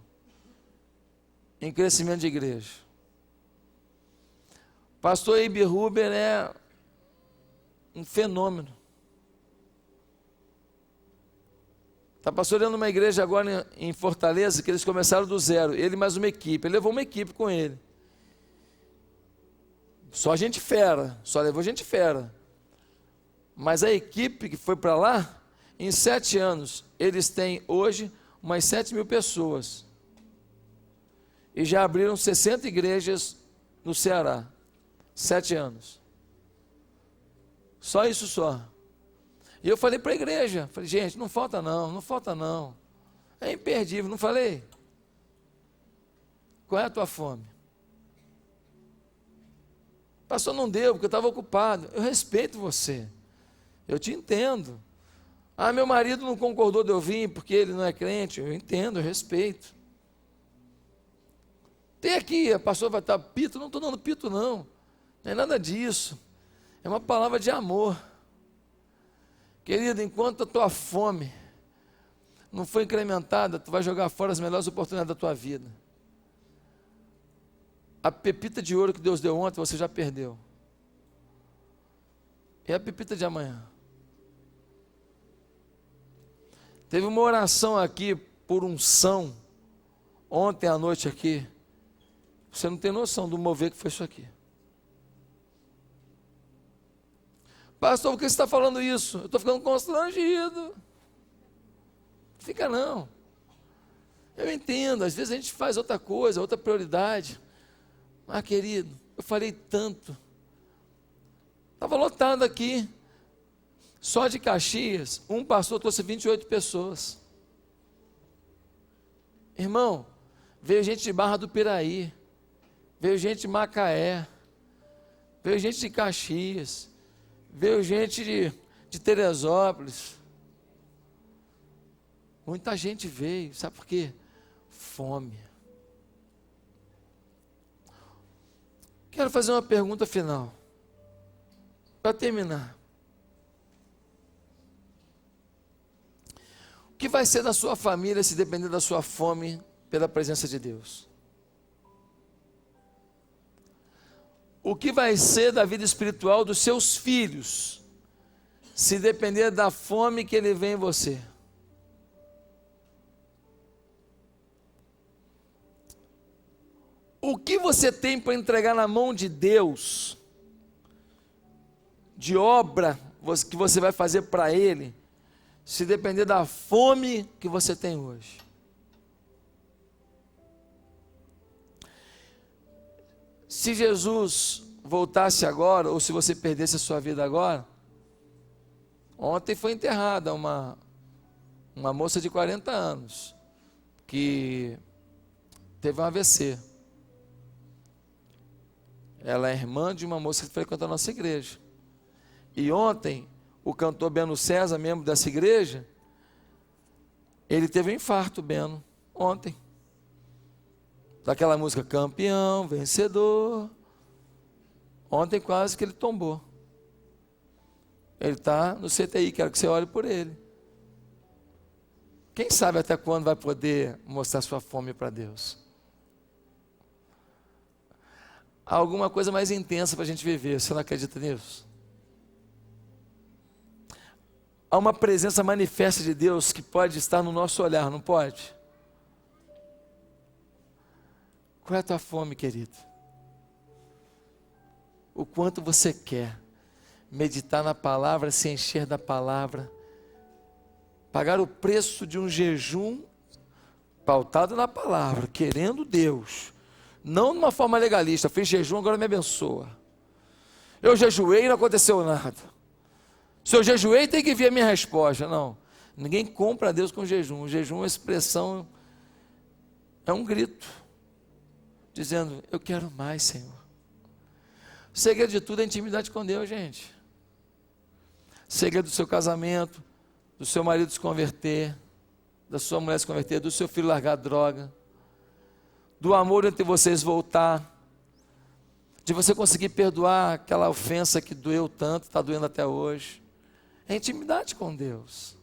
em crescimento de igreja. Pastor Ibe Huber é um fenômeno. Está pastoreando uma igreja agora em Fortaleza, que eles começaram do zero, ele mais uma equipe. Ele levou uma equipe com ele. Só gente fera, só levou gente fera. Mas a equipe que foi para lá, em 7 anos, eles têm hoje umas 7.000 pessoas. E já abriram 60 igrejas no Ceará. 7 anos. Só isso só. E eu falei para a igreja, falei, gente, não falta não, não falta não. É imperdível, não falei? Qual é a tua fome? Pastor, não deu, porque eu estava ocupado. Eu respeito você. Eu te entendo. Ah, meu marido não concordou de eu vir porque ele não é crente. Eu entendo, eu respeito. Tem aqui, a pastora vai estar pito. Não estou dando pito não. Não é nada disso. É uma palavra de amor. Querido, enquanto a tua fome não foi incrementada, tu vai jogar fora as melhores oportunidades da tua vida. A pepita de ouro que Deus deu ontem, você já perdeu. É a pepita de amanhã. Teve uma oração aqui por unção, ontem à noite aqui. Você não tem noção do mover que foi isso aqui. Pastor, por que você está falando isso? Eu estou ficando constrangido. Fica não. Eu entendo, às vezes a gente faz outra coisa, outra prioridade. Mas querido, eu falei tanto. Estava lotado aqui. Só de Caxias, um pastor trouxe 28 pessoas. Irmão, veio gente de Barra do Piraí, veio gente de Macaé, veio gente de Caxias, veio gente de Teresópolis. Muita gente veio, sabe por quê? Fome. Quero fazer uma pergunta final, para terminar. O que vai ser da sua família se depender da sua fome pela presença de Deus? O que vai ser da vida espiritual dos seus filhos se depender da fome que ele vê em você? O que você tem para entregar na mão de Deus, de obra que você vai fazer para Ele, se depender da fome que você tem hoje? Se Jesus voltasse agora, ou se você perdesse a sua vida agora, ontem foi enterrada uma moça de 40 anos, que teve um AVC. Ela é irmã de uma moça que frequenta a nossa igreja. E ontem, o cantor Beno César, membro dessa igreja, ele teve um infarto, Beno, ontem. Daquela música, campeão, vencedor. Ontem quase que ele tombou. Ele está no CTI, quero que você ore por ele. Quem sabe até quando vai poder mostrar sua fome para Deus? Há alguma coisa mais intensa para a gente viver, você não acredita nisso? Há uma presença manifesta de Deus que pode estar no nosso olhar, não pode? Qual é a tua fome, querido? O quanto você quer meditar na palavra, se encher da palavra, pagar o preço de um jejum pautado na palavra, querendo Deus, não de uma forma legalista. Fiz jejum, agora me abençoa. Eu jejuei e não aconteceu nada. Se eu jejuei, tem que vir a minha resposta. Não, ninguém compra a Deus com jejum. O jejum é uma expressão, é um grito, dizendo, eu quero mais, Senhor. O segredo de tudo é a intimidade com Deus, gente. O segredo do seu casamento, do seu marido se converter, da sua mulher se converter, do seu filho largar a droga, do amor entre vocês voltar, de você conseguir perdoar aquela ofensa que doeu tanto, está doendo até hoje. É intimidade com Deus.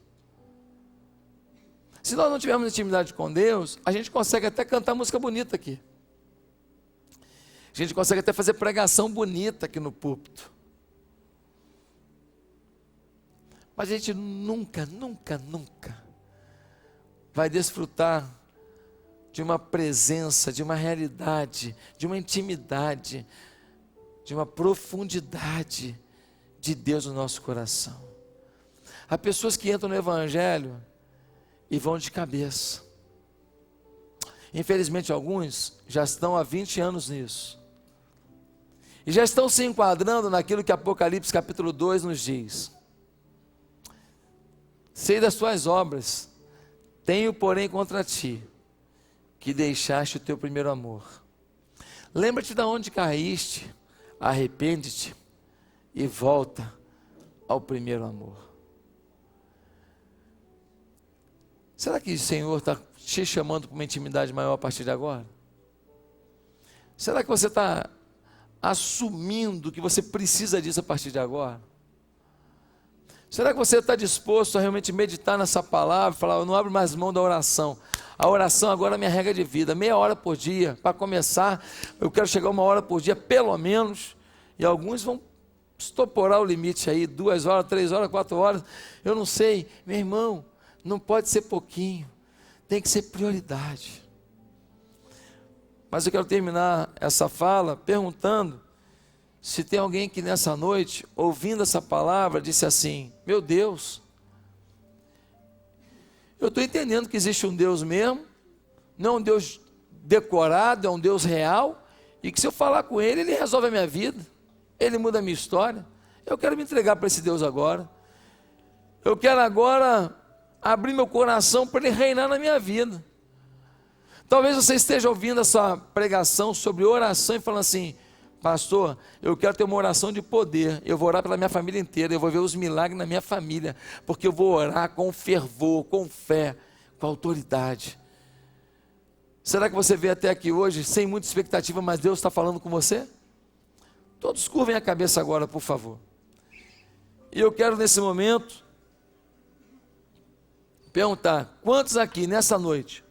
Se nós não tivermos intimidade com Deus, a gente consegue até cantar música bonita aqui. A gente consegue até fazer pregação bonita aqui no púlpito. Mas a gente nunca vai desfrutar de uma presença, de uma realidade, de uma intimidade, de uma profundidade de Deus no nosso coração. Há pessoas que entram no Evangelho e vão de cabeça. Infelizmente alguns já estão há 20 anos nisso. E já estão se enquadrando naquilo que Apocalipse capítulo 2 nos diz. Sei das tuas obras, tenho porém contra ti, que deixaste o teu primeiro amor. Lembra-te de onde caíste, arrepende-te e volta ao primeiro amor. Será que o Senhor está te chamando para uma intimidade maior a partir de agora? Será que você está assumindo que você precisa disso a partir de agora? Será que você está disposto a realmente meditar nessa palavra, falar, eu não abro mais mão da oração, a oração agora é minha regra de vida, meia hora por dia, para começar, eu quero chegar 1 hora por dia, pelo menos, e alguns vão estoporar o limite aí, 2 horas, 3 horas, 4 horas, eu não sei, meu irmão, não pode ser pouquinho, tem que ser prioridade. Mas eu quero terminar essa fala perguntando se tem alguém que nessa noite, ouvindo essa palavra, disse assim, meu Deus, eu estou entendendo que existe um Deus mesmo, não é um Deus decorado, é um Deus real, e que se eu falar com Ele, Ele resolve a minha vida, Ele muda a minha história, eu quero me entregar para esse Deus agora, eu quero agora abrir meu coração para Ele reinar na minha vida. Talvez você esteja ouvindo essa pregação sobre oração e falando assim, pastor, eu quero ter uma oração de poder, eu vou orar pela minha família inteira, eu vou ver os milagres na minha família, porque eu vou orar com fervor, com fé, com autoridade. Será que você veio até aqui hoje sem muita expectativa, mas Deus está falando com você? Todos curvem a cabeça agora, por favor. E eu quero nesse momento perguntar, quantos aqui nessa noite,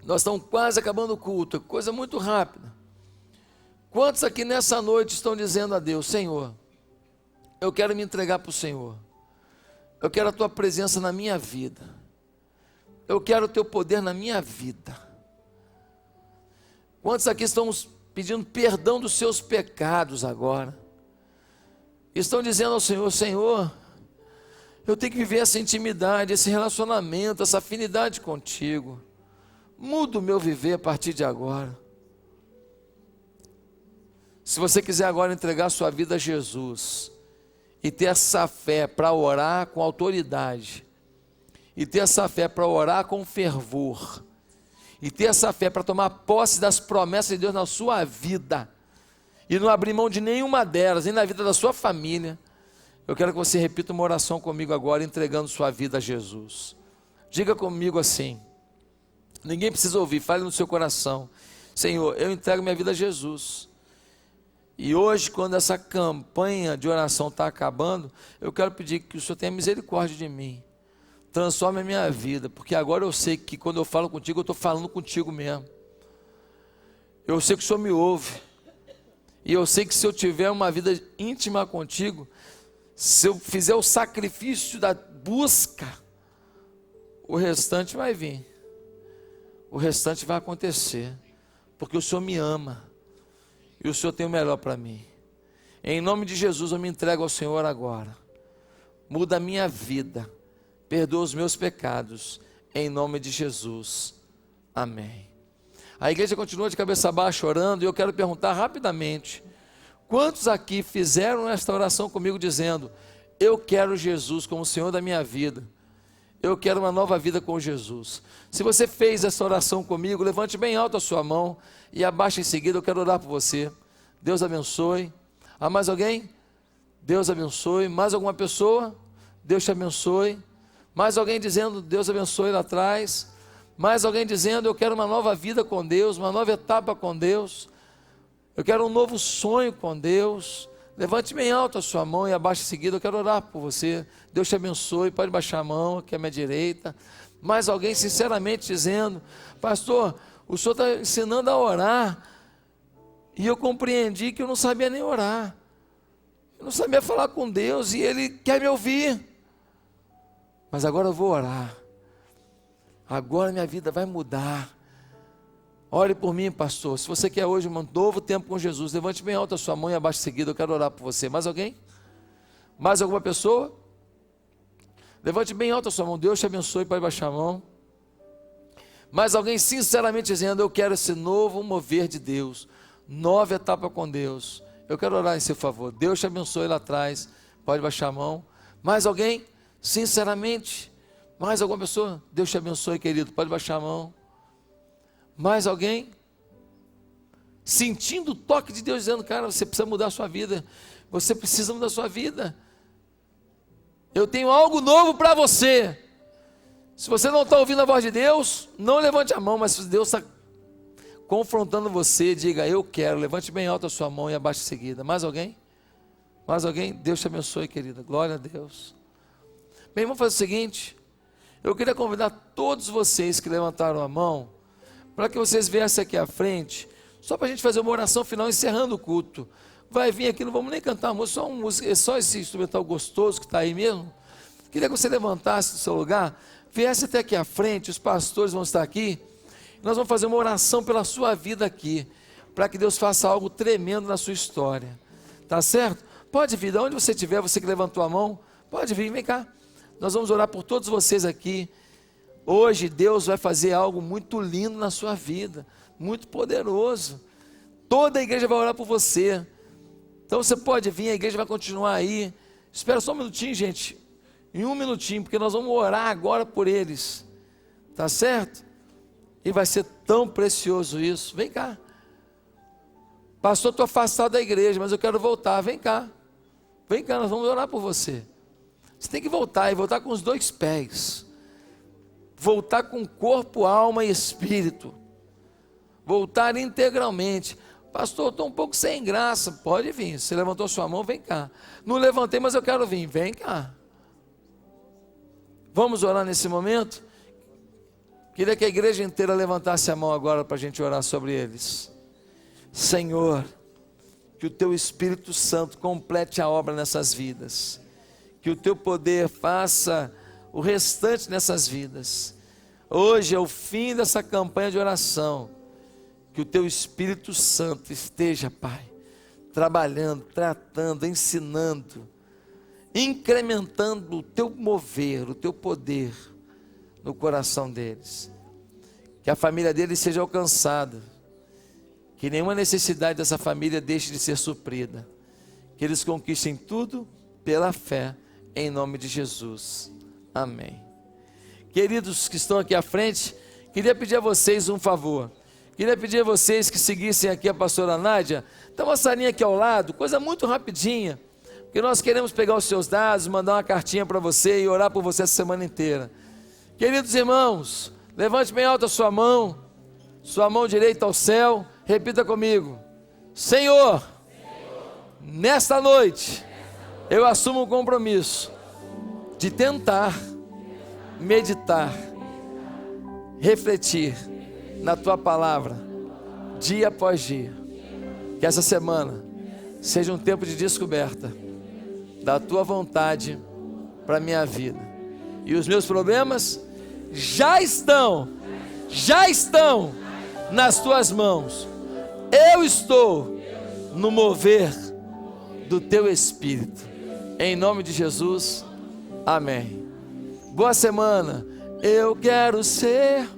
nós estamos quase acabando o culto, coisa muito rápida. Quantos aqui nessa noite estão dizendo a Deus, Senhor, eu quero me entregar para o Senhor, eu quero a Tua presença na minha vida, eu quero o Teu poder na minha vida. Quantos aqui estão pedindo perdão dos seus pecados agora? Estão dizendo ao Senhor, Senhor, eu tenho que viver essa intimidade, esse relacionamento, essa afinidade contigo. Muda o meu viver a partir de agora. Se você quiser agora entregar sua vida a Jesus e ter essa fé para orar com autoridade, e ter essa fé para orar com fervor, e ter essa fé para tomar posse das promessas de Deus na sua vida, e não abrir mão de nenhuma delas, nem na vida da sua família, eu quero que você repita uma oração comigo agora, entregando sua vida a Jesus. Diga comigo assim, ninguém precisa ouvir, fale no seu coração, Senhor, eu entrego minha vida a Jesus, e hoje quando essa campanha de oração está acabando, eu quero pedir que o Senhor tenha misericórdia de mim, transforme a minha vida, porque agora eu sei que quando eu falo contigo, eu estou falando contigo mesmo, eu sei que o Senhor me ouve, e eu sei que se eu tiver uma vida íntima contigo, se eu fizer o sacrifício da busca, o restante vai vir, o restante vai acontecer, porque o Senhor me ama, e o Senhor tem o melhor para mim. Em nome de Jesus eu me entrego ao Senhor agora, muda a minha vida, perdoa os meus pecados, em nome de Jesus, amém. A igreja continua de cabeça baixa orando, e eu quero perguntar rapidamente, quantos aqui fizeram esta oração comigo dizendo, eu quero Jesus como Senhor da minha vida, eu quero uma nova vida com Jesus. Se você fez essa oração comigo, levante bem alto a sua mão e abaixe em seguida, eu quero orar por você. Deus abençoe. Há mais alguém? Deus abençoe. Mais alguma pessoa? Deus te abençoe. Mais alguém dizendo, Deus abençoe lá atrás. Mais alguém dizendo, eu quero uma nova vida com Deus, uma nova etapa com Deus. Eu quero um novo sonho com Deus. Levante bem alto a sua mão e abaixe em seguida, eu quero orar por você. Deus te abençoe, pode baixar a mão aqui à minha direita. Mais alguém sinceramente dizendo, pastor, o senhor está ensinando a orar, e eu compreendi que eu não sabia nem orar, eu não sabia falar com Deus, e Ele quer me ouvir. Mas agora eu vou orar. Agora minha vida vai mudar. Ore por mim, pastor. Se você quer hoje um novo tempo com Jesus, levante bem alto a sua mão e abaixo seguida. Eu quero orar por você. Mais alguém? Mais alguma pessoa? Levante bem alto a sua mão. Deus te abençoe. Pode baixar a mão. Mais alguém sinceramente dizendo: eu quero esse novo mover de Deus, nova etapa com Deus. Eu quero orar em seu favor. Deus te abençoe lá atrás. Pode baixar a mão. Mais alguém? Sinceramente. Mais alguma pessoa? Deus te abençoe, querido. Pode baixar a mão. Mais alguém? Sentindo o toque de Deus dizendo: cara, você precisa mudar a sua vida. Você precisa mudar a sua vida. Eu tenho algo novo para você. Se você não está ouvindo a voz de Deus, não levante a mão. Mas se Deus está confrontando você, diga: eu quero. Levante bem alto a sua mão e abaixe em seguida. Mais alguém? Mais alguém? Deus te abençoe, querida. Glória a Deus. Bem, vamos fazer o seguinte. Eu queria convidar todos vocês que levantaram a mão, para que vocês viessem aqui à frente, só para a gente fazer uma oração final, encerrando o culto. Vai vir aqui, não vamos nem cantar música, só esse instrumental gostoso que está aí mesmo. Queria que você levantasse do seu lugar, viesse até aqui à frente, os pastores vão estar aqui, nós vamos fazer uma oração pela sua vida aqui, para que Deus faça algo tremendo na sua história, tá certo? Pode vir, de onde você estiver, você que levantou a mão, pode vir, vem cá. Nós vamos orar por todos vocês aqui. Hoje Deus vai fazer algo muito lindo na sua vida, muito poderoso. Toda a igreja vai orar por você. Então você pode vir, a igreja vai continuar aí. Espera só um minutinho, gente. Em um minutinho, porque nós vamos orar agora por eles. Tá certo? E vai ser tão precioso isso. Vem cá. Pastor, estou afastado da igreja, mas eu quero voltar. Vem cá. Vem cá, nós vamos orar por você. Você tem que voltar, e voltar com os dois pés. Voltar com corpo, alma e espírito. Voltar integralmente. Pastor, eu estou um pouco sem graça. Pode vir. Você levantou sua mão, vem cá. Não levantei, mas eu quero vir. Vem cá. Vamos orar nesse momento? Queria que a igreja inteira levantasse a mão agora para a gente orar sobre eles. Senhor, que o Teu Espírito Santo complete a obra nessas vidas. Que o Teu poder faça o restante nessas vidas. Hoje é o fim dessa campanha de oração. Que o Teu Espírito Santo esteja, Pai, trabalhando, tratando, ensinando, incrementando o Teu mover, o Teu poder no coração deles. Que a família deles seja alcançada. Que nenhuma necessidade dessa família deixe de ser suprida. Que eles conquistem tudo pela fé, em nome de Jesus. Amém. Queridos que estão aqui à frente, queria pedir a vocês um favor. Queria pedir a vocês que seguissem aqui a pastora Nádia. Tem uma salinha aqui ao lado, coisa muito rapidinha. Porque nós queremos pegar os seus dados, mandar uma cartinha para você e orar por você essa semana inteira. Queridos irmãos, levante bem alto a sua mão direita ao céu. Repita comigo: Senhor, nesta noite, eu assumo um compromisso de tentar, meditar, refletir na Tua palavra, dia após dia. Que essa semana seja um tempo de descoberta da Tua vontade para a minha vida. E os meus problemas já estão nas Tuas mãos. Eu estou no mover do Teu Espírito. Em nome de Jesus, amém. Boa semana. Eu quero ser